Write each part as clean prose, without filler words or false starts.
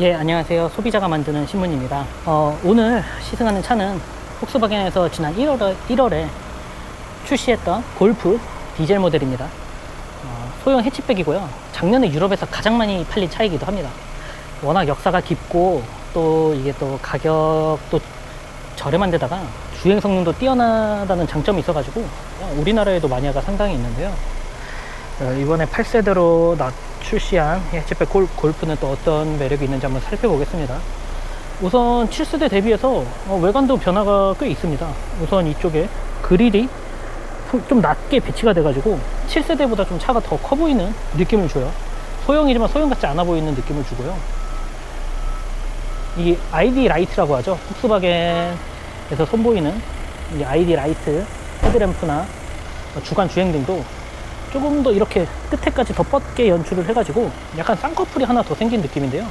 예, 안녕하세요. 소비자가 만드는 신문입니다. 오늘 시승하는 차는 폭스바겐에서 지난 1월에 출시했던 골프 디젤 모델입니다. 소형 해치백이고요. 작년에 유럽에서 가장 많이 팔린 차이기도 합니다. 워낙 역사가 깊고 또 이게 또 가격도 저렴한 데다가 주행 성능도 뛰어나다는 장점이 있어가지고 우리나라에도 마니아가 상당히 있는데요. 이번에 8세대로 출시한 해치백 골프는 또 어떤 매력이 있는지 한번 살펴보겠습니다. 우선 7세대 대비해서 외관도 변화가 꽤 있습니다. 우선 이쪽에 그릴이 좀 낮게 배치가 돼가지고 7세대보다 좀 차가 더 커 보이는 느낌을 줘요. 소형이지만 소형 같지 않아 보이는 느낌을 주고요. 이 ID 라이트라고 하죠. 폭스바겐에서 선보이는 이 ID 라이트 헤드램프나 주간 주행등도 조금 더 이렇게 끝에까지 더 뻗게 연출을 해가지고 약간 쌍꺼풀이 하나 더 생긴 느낌인데요.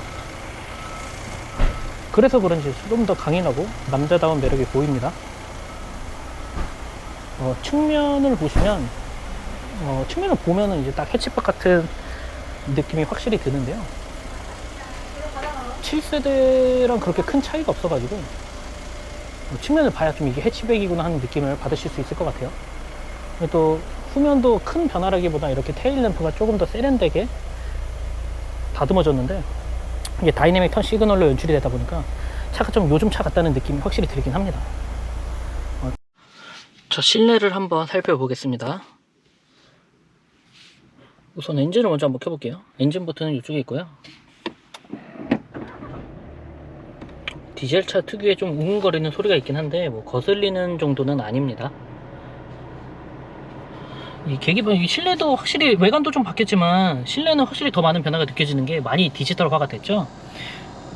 그래서 그런지 좀 더 강인하고 남자다운 매력이 보입니다. 측면을 보시면 측면을 보면은 이제 딱 해치백 같은 느낌이 확실히 드는데요. 7세대랑 그렇게 큰 차이가 없어가지고 측면을 봐야 좀 이게 해치백이구나 하는 느낌을 받으실 수 있을 것 같아요. 또 후면도 큰 변화라기보다 이렇게 테일 램프가 조금 더 세련되게 다듬어졌는데 이게 다이내믹 턴 시그널로 연출이 되다 보니까 차가 좀 요즘 차 같다는 느낌이 확실히 들긴 합니다. 저 실내를 한번 살펴보겠습니다. 우선 엔진을 먼저 한번 켜볼게요. 엔진 버튼은 이쪽에 있고요. 디젤차 특유의 좀 웅웅거리는 소리가 있긴 한데 뭐 거슬리는 정도는 아닙니다. 이 계기판, 이 실내도 확실히 외관도 좀 바뀌었지만 실내는 확실히 더 많은 변화가 느껴지는 게 많이 디지털화가 됐죠.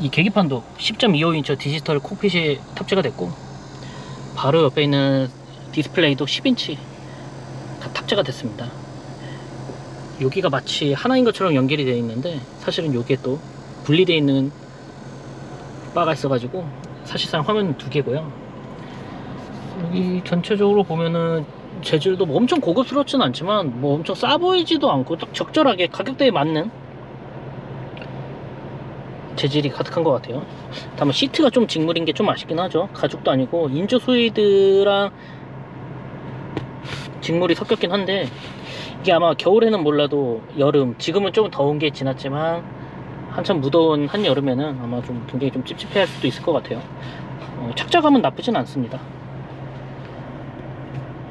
이 계기판도 10.25인치 디지털 콕핏이 탑재가 됐고 바로 옆에 있는 디스플레이도 10인치 탑재가 됐습니다. 여기가 마치 하나인 것처럼 연결이 되어 있는데 사실은 여기에 또 분리되어 있는 바가 있어가지고 사실상 화면은 두 개고요. 여기 전체적으로 보면은 재질도 뭐 엄청 고급스럽진 않지만 뭐 엄청 싸 보이지도 않고 딱 적절하게 가격대에 맞는 재질이 가득한 것 같아요. 다만 시트가 좀 직물인 게 좀 아쉽긴 하죠. 가죽도 아니고 인조 수이드랑 직물이 섞였긴 한데 이게 아마 겨울에는 몰라도 여름, 지금은 좀 더운 게 지났지만 한참 무더운 한여름에는 아마 좀 굉장히 좀 찝찝해 할 수도 있을 것 같아요. 착자감은 나쁘진 않습니다.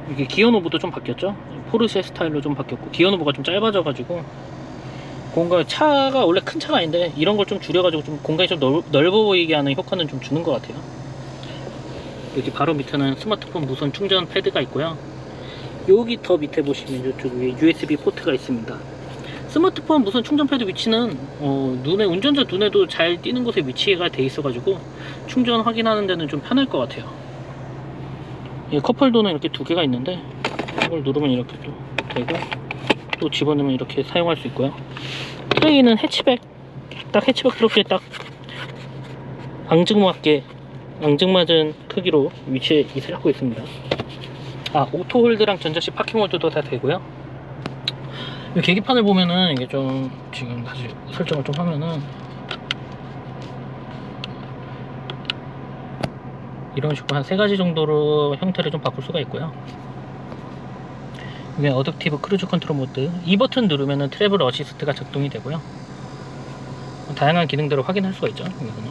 이게 기어노브도 좀 바뀌었죠. 포르쉐 스타일로 좀 바뀌었고 기어노브가 좀 짧아져 가지고 공간, 차가 원래 큰 차가 아닌데 이런 걸 좀 줄여 가지고 좀 공간이 좀 넓어 보이게 하는 효과는 좀 주는 것 같아요. 여기 바로 밑에는 스마트폰 무선 충전 패드가 있고요. 여기 더 밑에 보시면 이쪽 위에 USB 포트가 있습니다. 스마트폰 무선 충전 패드 위치는 운전자 눈에도 잘 띄는 곳에 위치가 돼 있어 가지고 충전 확인하는 데는 좀 편할 것 같아요. 컵홀더는 이렇게 두 개가 있는데 이걸 누르면 이렇게 또 되고 또 집어넣으면 이렇게 사용할 수 있고요. 트레이는 해치백, 딱 해치백스럽게 딱 앙증맞은 크기로 위치해 하고 있습니다. 오토 홀드랑 전자식 파킹 홀드도 다 되고요. 이 계기판을 보면은 이게 좀 지금 다시 설정을 좀 하면은 이런 식으로 한 3가지 정도로 형태를 좀 바꿀 수가 있고요. 이게 어댑티브 크루즈 컨트롤 모드, 이 버튼 누르면은 트래블 어시스트가 작동이 되고요. 다양한 기능들을 확인할 수가 있죠. 여기서는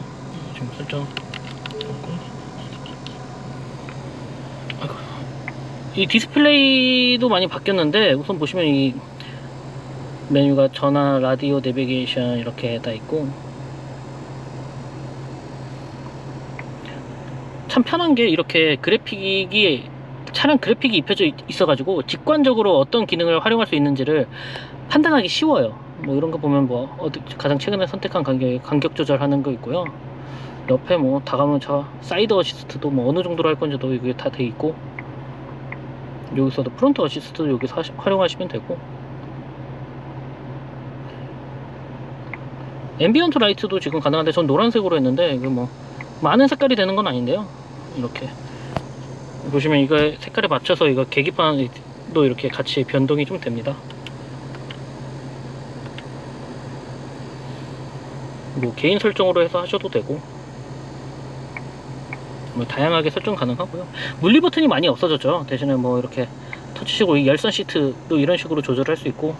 지금 설정. 이 디스플레이도 많이 바뀌었는데 우선 보시면 이 메뉴가 전화, 라디오, 내비게이션 이렇게 다 있고 참 편한 게 이렇게 차량 그래픽이 입혀져 있어가지고 직관적으로 어떤 기능을 활용할 수 있는지를 판단하기 쉬워요. 뭐 이런 거 보면 가장 최근에 선택한 간격 조절하는 거 있고요. 옆에 뭐 다가오는 차 사이드 어시스트도 뭐 어느 정도로 할 건지도 이게 다 돼 있고 여기서도 프론트 어시스트도 여기서 활용하시면 되고 앰비언트 라이트도 지금 가능한데 전 노란색으로 했는데 이거 뭐 많은 색깔이 되는 건 아닌데요. 이렇게 보시면 이거 색깔에 맞춰서 이거 계기판도 이렇게 같이 변동이 좀 됩니다. 뭐 개인 설정으로 해서 하셔도 되고 뭐 다양하게 설정 가능하고요. 물리 버튼이 많이 없어졌죠. 대신에 뭐 이렇게 터치식으로 열선 시트도 이런 식으로 조절할 수 있고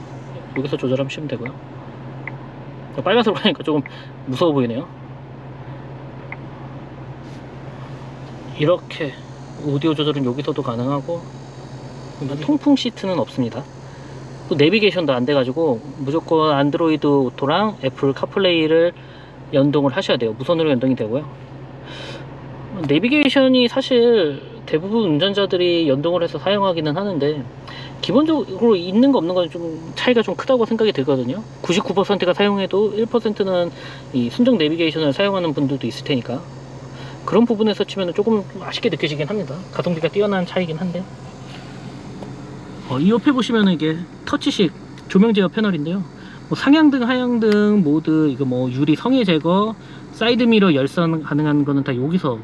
여기서 조절하시면 되고요. 빨간색으로 하니까 조금 무서워 보이네요. 이렇게 오디오 조절은 여기서도 가능하고 통풍 시트는 없습니다. 또 내비게이션도 안 돼가지고 무조건 안드로이드 오토랑 애플 카플레이를 연동을 하셔야 돼요. 무선으로 연동이 되고요. 내비게이션이 사실 대부분 운전자들이 연동을 해서 사용하기는 하는데 기본적으로 있는 거 없는 건 좀 차이가 좀 크다고 생각이 들거든요. 99%가 사용해도 1%는 이 순정 내비게이션을 사용하는 분들도 있을 테니까 그런 부분에서 치면 조금 아쉽게 느껴지긴 합니다. 가성비가 뛰어난 차이긴 한데 이 옆에 보시면 이게 터치식 조명 제어 패널인데요. 뭐 상향등, 하향등 모드, 이거 뭐 유리 성에 제거, 사이드미러 열선 가능한 거는 다 여기서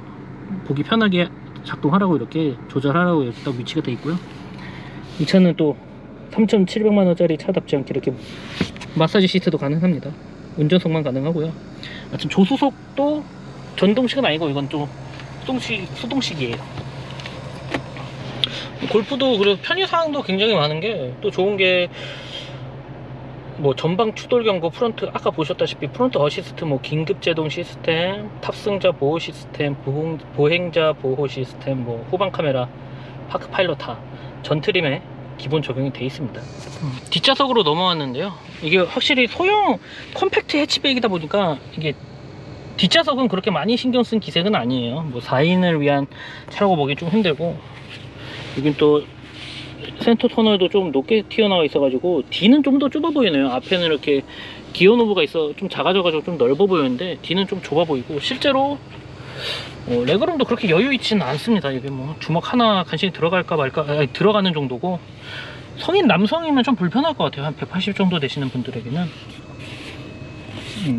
보기 편하게 작동하라고 이렇게 조절하라고 이렇게 딱 위치가 되어 있고요. 이 차는 또 3,700만원짜리 차답지 않게 이렇게 마사지 시트도 가능합니다. 운전석만 가능하고요. 하여튼 조수석도 전동식은 아니고 이건 좀 수동식이에요. 골프도 그래서 편의사항도 굉장히 많은 게 또 좋은 게 뭐 전방 추돌 경고, 프론트 아까 보셨다시피 프론트 어시스트, 뭐 긴급 제동 시스템, 탑승자 보호 시스템, 보행자 보호 시스템, 뭐 후방 카메라, 파크 파일럿타 전 트림에 기본 적용이 되어 있습니다. 뒷좌석으로 넘어왔는데요. 이게 확실히 소형 컴팩트 해치백이다 보니까 이게 뒷좌석은 그렇게 많이 신경 쓴 기색은 아니에요. 뭐 4인을 위한 차라고 보기 좀 힘들고 여긴 또 센터 터널도 좀 높게 튀어나와 있어가지고 뒤는 좀 더 좁아 보이네요. 앞에는 이렇게 기어 노브가 있어 좀 작아져가지고 좀 넓어 보이는데 뒤는 좀 좁아 보이고 실제로 레그룸도 그렇게 여유 있지는 않습니다. 이게 뭐 주먹 하나 간신히 들어갈까 말까 들어가는 정도고 성인 남성이면 좀 불편할 것 같아요. 한 180 정도 되시는 분들에게는.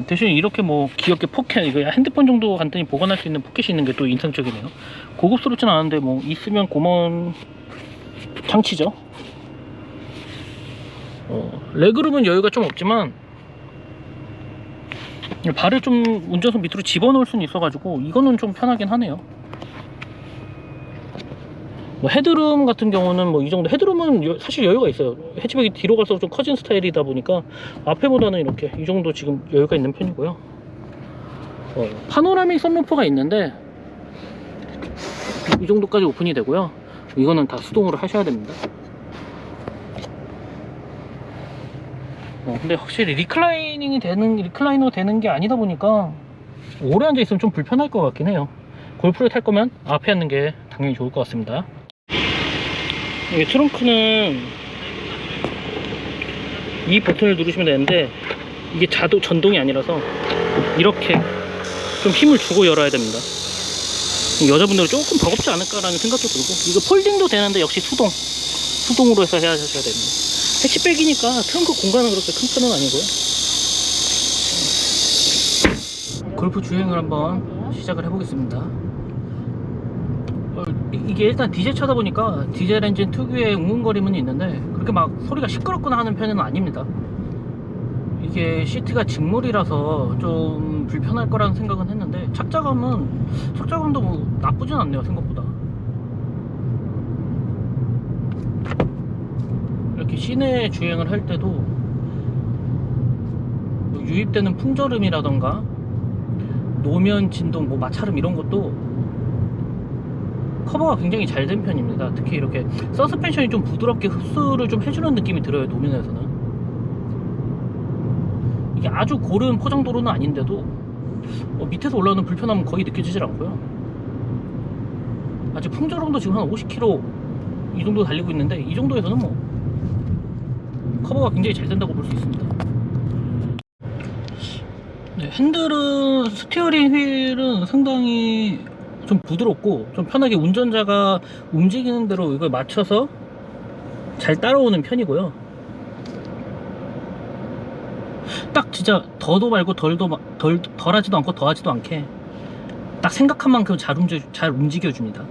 대신 이렇게 뭐 귀엽게 포켓, 이거 핸드폰 정도 간단히 보관할 수 있는 포켓이 있는 게 또 인상적이네요. 고급스럽진 않은데 뭐 있으면 고마운 장치죠. 레그룸은 여유가 좀 없지만 발을 좀 운전석 밑으로 집어넣을 수는 있어가지고 이거는 좀 편하긴 하네요. 뭐 헤드룸 같은 경우는 뭐 이 정도, 헤드룸은 사실 여유가 있어요. 해치백이 뒤로 갈수록 좀 커진 스타일이다 보니까 앞에보다는 이렇게 이 정도 지금 여유가 있는 편이고요. 파노라믹 선루프가 있는데 이 정도까지 오픈이 되고요. 이거는 다 수동으로 하셔야 됩니다. 근데 확실히 리클라이너 되는 게 아니다 보니까 오래 앉아 있으면 좀 불편할 것 같긴 해요. 골프를 탈 거면 앞에 앉는 게 당연히 좋을 것 같습니다. 이게 트렁크는 이 버튼을 누르시면 되는데 이게 전동이 아니라서 이렇게 좀 힘을 주고 열어야 됩니다. 여자분들은 조금 버겁지 않을까라는 생각도 들고 이거 폴딩도 되는데 역시 수동으로 해서 하셔야 됩니다. 해치백이니까 트렁크 공간은 그렇게 큰 편은 아니고요. 골프 주행을 한번 시작을 해보겠습니다. 이게 일단 디젤 차다 보니까 디젤 엔진 특유의 웅웅거림은 있는데 그렇게 막 소리가 시끄럽거나 하는 편은 아닙니다. 이게 시트가 직물이라서 좀 불편할 거라는 생각은 했는데 착자감도 뭐 나쁘진 않네요. 생각보다 이렇게 시내 주행을 할 때도 뭐 유입되는 풍절음이라던가 노면 진동, 뭐 마찰음 이런 것도 커버가 굉장히 잘 된 편입니다. 특히 이렇게 서스펜션이 좀 부드럽게 흡수를 좀 해주는 느낌이 들어요. 노면에서는 이게 아주 고른 포장도로는 아닌데도 밑에서 올라오는 불편함은 거의 느껴지질 않고요. 아직 풍절음도 지금 한 50km 이 정도 달리고 있는데 이 정도에서는 뭐 커버가 굉장히 잘 된다고 볼 수 있습니다. 네, 핸들은 스티어링 휠은 상당히 좀 부드럽고 좀 편하게 운전자가 움직이는 대로 이걸 맞춰서 잘 따라오는 편이고요. 딱 진짜 더도 말고 덜하지도 않고 더하지도 않게 딱 생각한 만큼 잘 움직여줍니다.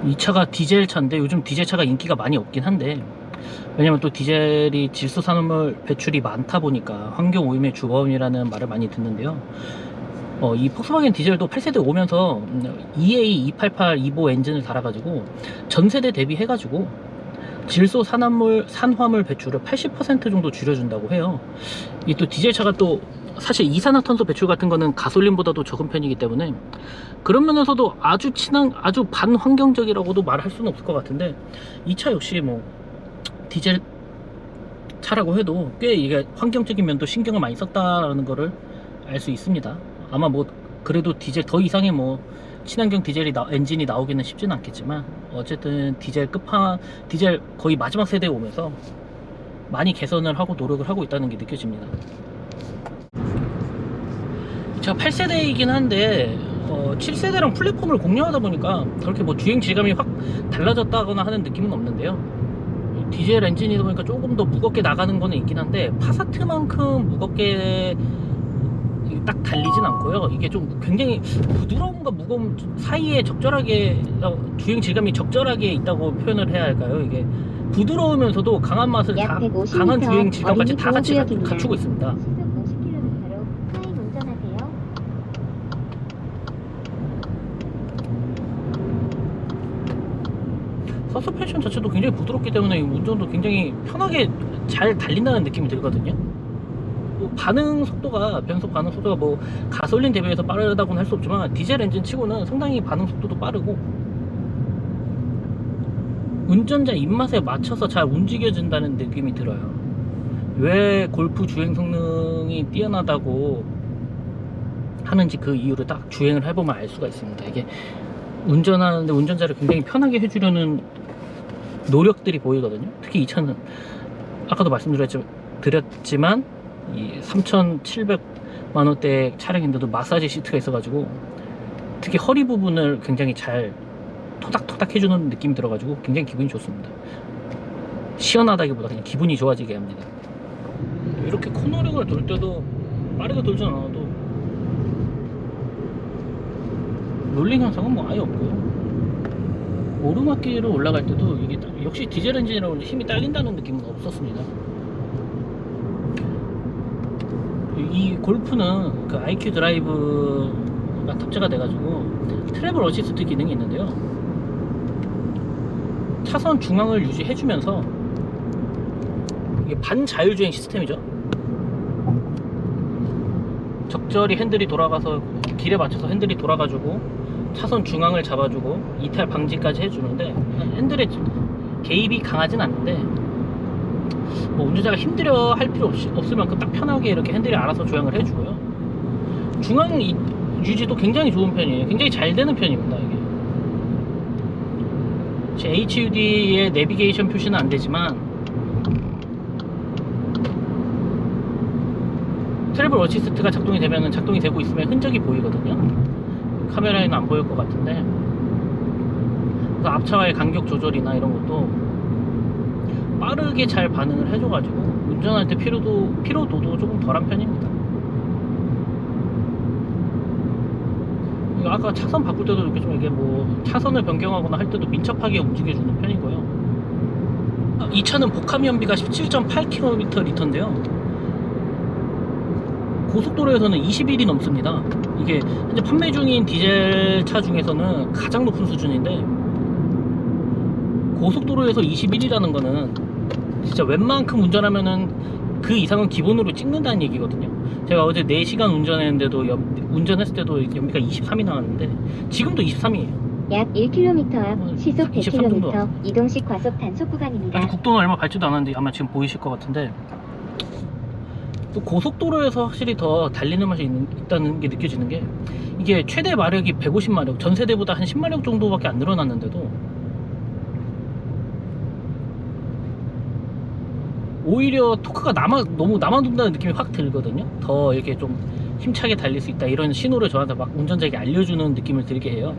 이 차가 디젤 차인데 요즘 디젤 차가 인기가 많이 없긴 한데 왜냐면 또 디젤이 질소 산화물 배출이 많다 보니까 환경 오염의 주범이라는 말을 많이 듣는데요. 이 폭스바겐 디젤도 8세대 오면서 EA288 이보 엔진을 달아가지고 전세대 대비해가지고 질소 산화물 배출을 80% 정도 줄여준다고 해요. 이 또 디젤차가 또 사실 이산화탄소 배출 같은 거는 가솔린보다도 적은 편이기 때문에 그런 면에서도 아주 반환경적이라고도 말할 수는 없을 것 같은데, 이 차 역시 뭐 디젤 차라고 해도 꽤 이게 환경적인 면도 신경을 많이 썼다라는 거를 알 수 있습니다. 아마 뭐 그래도 디젤 더 이상의 뭐 친환경 엔진이 나오기는 쉽지는 않겠지만, 어쨌든 디젤 거의 마지막 세대에 오면서 많이 개선을 하고 노력을 하고 있다는 게 느껴집니다. 제가 8세대이긴 한데 7세대랑 플랫폼을 공유하다 보니까 그렇게 뭐 주행 질감이 확 달라졌다거나 하는 느낌은 없는데요. 디젤 엔진이다 보니까 조금 더 무겁게 나가는 거는 있긴 한데 파사트만큼 무겁게 딱 달리진 않고요. 이게 좀 굉장히 부드러움과 무거움 사이에 적절하게 주행 질감이 적절하게 있다고 표현을 해야 할까요? 이게 부드러우면서도 강한 맛을 강한 주행 질감까지 다 같이 갖추고 있습니다. 서스펜션 자체도 굉장히 부드럽기 때문에 운전도 굉장히 편하게 잘 달린다는 느낌이 들거든요. 변속 반응 속도가 뭐 가솔린 대비해서 빠르다고는 할 수 없지만 디젤 엔진 치고는 상당히 반응 속도도 빠르고 운전자 입맛에 맞춰서 잘 움직여진다는 느낌이 들어요. 왜 골프 주행 성능이 뛰어나다고 하는지 그 이유를 딱 주행을 해보면 알 수가 있습니다. 이게 운전하는데 운전자를 굉장히 편하게 해주려는 노력들이 보이거든요. 특히 이 차는 아까도 말씀드렸지만 이 3,700만원대 차량인데도 마사지 시트가 있어가지고 특히 허리 부분을 굉장히 잘 토닥토닥 해주는 느낌이 들어가지고 굉장히 기분이 좋습니다. 시원하다기보다 그냥 기분이 좋아지게 합니다. 이렇게 코너링을 돌 때도 빠르게 돌진 않아도 롤링 현상은 뭐 아예 없고요. 오르막길을 올라갈 때도 이게 역시 디젤 엔진이라고 힘이 딸린다는 느낌은 없었습니다. 이 골프는 그 IQ 드라이브가 탑재가 돼가지고 트래블 어시스트 기능이 있는데요. 차선 중앙을 유지해주면서 이게 반자율주행 시스템이죠. 적절히 핸들이 돌아가서 길에 맞춰서 핸들이 돌아가지고 차선 중앙을 잡아주고 이탈 방지까지 해주는데 핸들에 개입이 강하진 않는데 뭐 운전자가 힘들어 할 필요 없을 만큼 딱 편하게 이렇게 핸들이 알아서 조향을 해주고요. 중앙 유지도 굉장히 좋은 편이에요. 굉장히 잘 되는 편입니다. 이게 제 HUD의 내비게이션 표시는 안 되지만 트래블 어시스트가 작동이 되고 있으면 흔적이 보이거든요. 카메라에는 안 보일 것 같은데, 그래서 앞차와의 간격 조절이나 이런 것도 빠르게 잘 반응을 해줘가지고 운전할 때 피로도도 조금 덜한 편입니다. 아까 차선 바꿀 때도 이렇게 좀 이게 뭐 차선을 변경하거나 할 때도 민첩하게 움직여주는 편이고요. 이 차는 복합 연비가 17.8km 리터인데요. 고속도로에서는 21이 넘습니다. 이게 현재 판매 중인 디젤 차 중에서는 가장 높은 수준인데 고속도로에서 21이라는 거는 진짜 웬만큼 운전하면은 그 이상은 기본으로 찍는다는 얘기거든요. 제가 어제 4시간 운전했을 때도 연비가 23이 나왔는데 지금도 23이에요. 약 1km 앞 시속 100km 이동식 과속 단속 구간입니다. 아직 국도는 얼마 밟지도 않았는데 아마 지금 보이실 것 같은데, 또 고속도로에서 확실히 더 달리는 맛이 있다는 게 느껴지는 게, 이게 최대 마력이 150마력, 전세대보다 한 10마력 정도밖에 안 늘어났는데도 오히려 토크가 너무 남아돈다는 느낌이 확 들거든요. 더 이렇게 좀 힘차게 달릴 수 있다, 이런 신호를 저한테 막 운전자에게 알려주는 느낌을 들게 해요.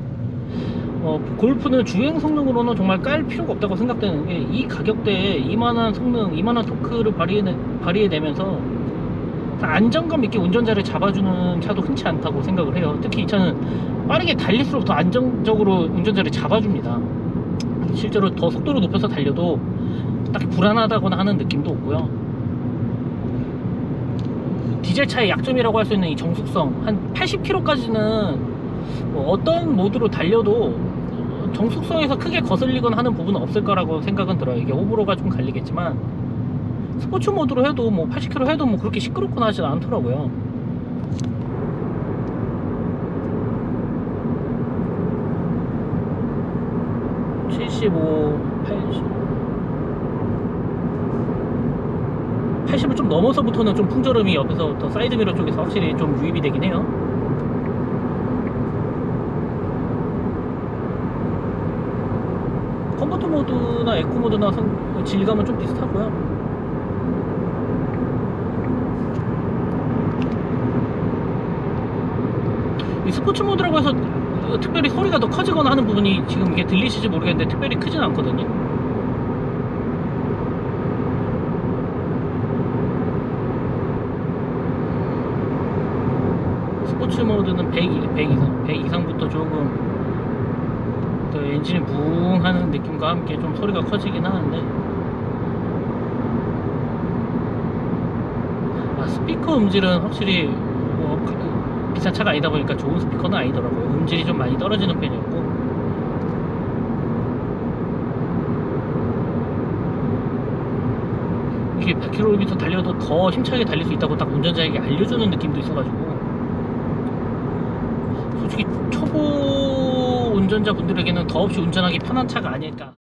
골프는 주행 성능으로는 정말 깔 필요가 없다고 생각되는 게, 이 가격대에 이만한 성능, 이만한 토크를 발휘해내면서 안정감 있게 운전자를 잡아주는 차도 흔치 않다고 생각을 해요. 특히 이 차는 빠르게 달릴수록 더 안정적으로 운전자를 잡아줍니다. 실제로 더 속도를 높여서 달려도 딱히 불안하다거나 하는 느낌도 없고요. 디젤 차의 약점이라고 할 수 있는 이 정숙성, 한 80km까지는 뭐 어떤 모드로 달려도 정숙성에서 크게 거슬리거나 하는 부분은 없을 거라고 생각은 들어요. 이게 호불호가 좀 갈리겠지만 스포츠 모드로 해도 뭐 80km 해도 뭐 그렇게 시끄럽거나 하진 않더라고요. 뭐 80을 좀 넘어서부터는 좀 풍절음이 옆에서 더 사이드미러 쪽에서 확실히 좀 유입이 되긴 해요. 컴포트 모드나 에코 모드나 질감은 좀 비슷하고요. 이 스포츠 모드라고 해서 특별히 소리가 더 커지거나 하는 부분이 지금 이게 들리실지 모르겠는데 특별히 크진 않거든요. 스포츠 모드는 100 이상부터 조금 더 엔진이 붕 하는 느낌과 함께 좀 소리가 커지긴 하는데, 스피커 음질은 확실히 뭐 비싼 차가 아니다 보니까 좋은 스피커는 아니더라고요. 음질이 좀 많이 떨어지는 편이었고, 이게 100km 달려도 더 힘차게 달릴 수 있다고 딱 운전자에게 알려주는 느낌도 있어가지고, 솔직히 초보 운전자분들에게는 더없이 운전하기 편한 차가 아닐까.